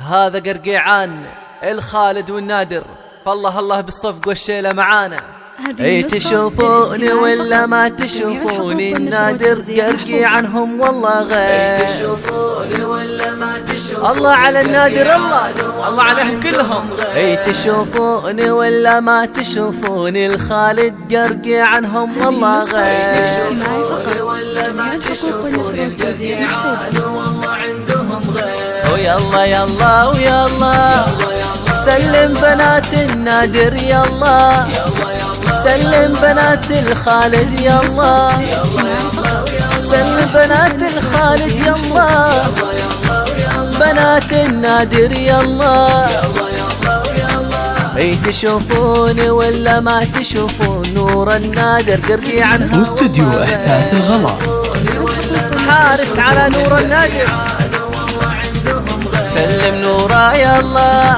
هذا قرقيعان الخالد والنادر، فالله الله بالصفق والشيلة معانا. اي تشوفوني ولا ما تشوفوني، النادر قرقيعانهم والله غير. تشوفوني ولا ما تشوفوني، الله على النادر، الله عليهم كلهم. اي تشوفوني ولا ما تشوفوني، الخالد قرقيعانهم والله غير. تشوفوني ولا ما تشوفوني، القرقيعان والله عندهم غير. ويلا يلا ويلا سلم بنات النادر، يلا سلم بنات الخالد، يلا سلم بنات الخالد، يلا بنات النادر، يلا. اي تشوفوني ولا ما تشوفون، نور النادر قرقيعانهم. استوديو إحساس الغلا، حارس على نور النادر، سلم نورا يلا،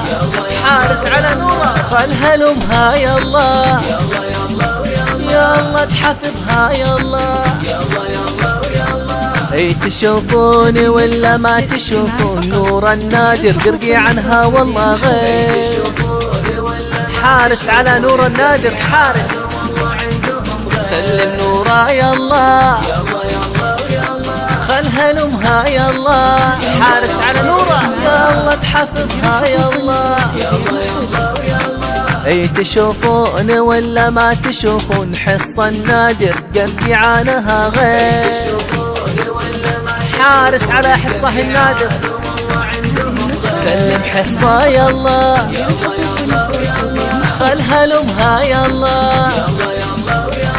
حارس على نورا، خلها لمها يلا، يلا تحفظها يلا. اي تشوفوني ولا ما تشوفون، نور النادر قرقيعانها والله غير. حارس على نور النادر، حارس سلم نورا يلا، خلها لمها يلا، حارس على نورا يلا تحفظها يلا. اي تشوفوني ولا ما تشوفون، حصة النادر قرقيعانها غير. حارس على حصة النادر، سلم حصة يلا، خلها لمها يلا،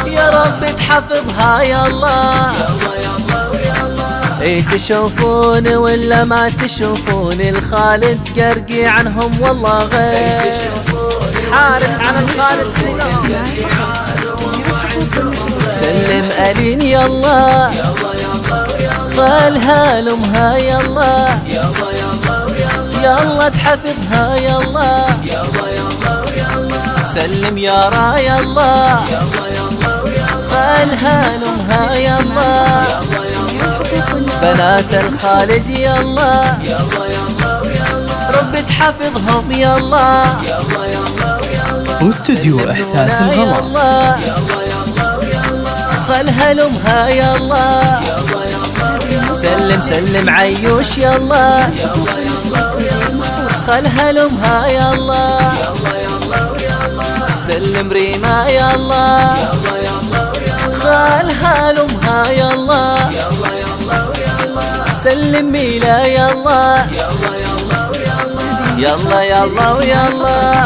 يا رب تحفظها يلا. اي تشوفوني ولا ما تشوفون، الخالد قرقيعانهم والله غير. حارس على الخالد كلهم، سلم ألين يلا، خلها لمها يلا، يلا تحفظها يلا. سلم يارا يلا، خلها لمها يلا، بنات الخالد يلا، رب تحفظهم يلا. استوديو إحساس الغلا، خلها لمها يلا، سلم عيوش يلا، خلها لمها يلا، سلم ريما يلا، خلها لمها يلا، سلم ميلا يلا، يلا يلا ويلا،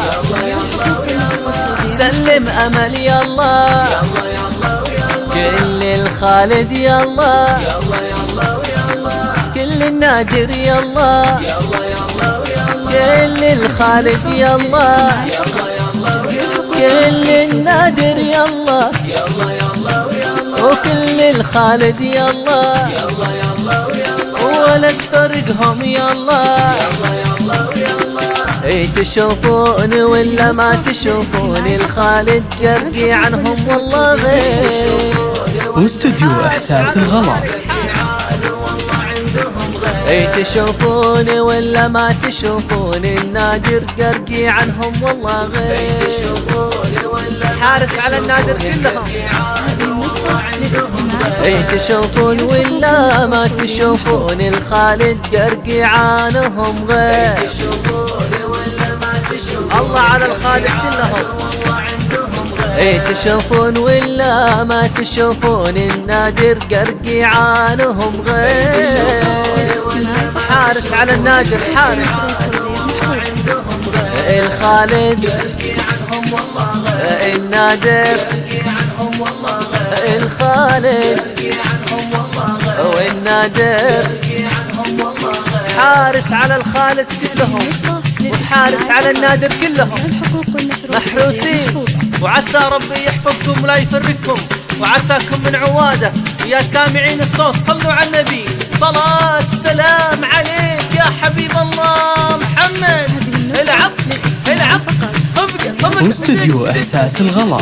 سلم أمل يلا، كل الخالد يلا، كل النادر يلا، كل الخالد يلا، كل النادر يلا، وكل الخالد يلا، ولا تفرقهم يلا. اي تشوفوني ولا ما تشوفوني، الخالد قرقيعانهم والله غير. استوديو إحساس الغلا، اي تشوفوني ولا ما تشوفوني، النادر قرقيعانهم والله غير. حارس على النادر كلهم، اي تشوفون ولا ما تشوفون، الخالد قرقيعانهم غير. الله على الخالد كلهم، اي تشوفون ولا ما تشوفون، النادر قرقيعانهم غير. حارس على النادر، حارس الخالد، النادر، الخالد والنادر، حارس على الخالد كلهم، وحارس على النادر كلهم محروسين. وعسى ربي يحفظكم ولا يفرقكم، وعساكم من عواده. يا سامعين الصوت صلوا على النبي، صلاة سلام عليك يا حبيب الله محمد. العب صفقة استوديو إحساس الغلا.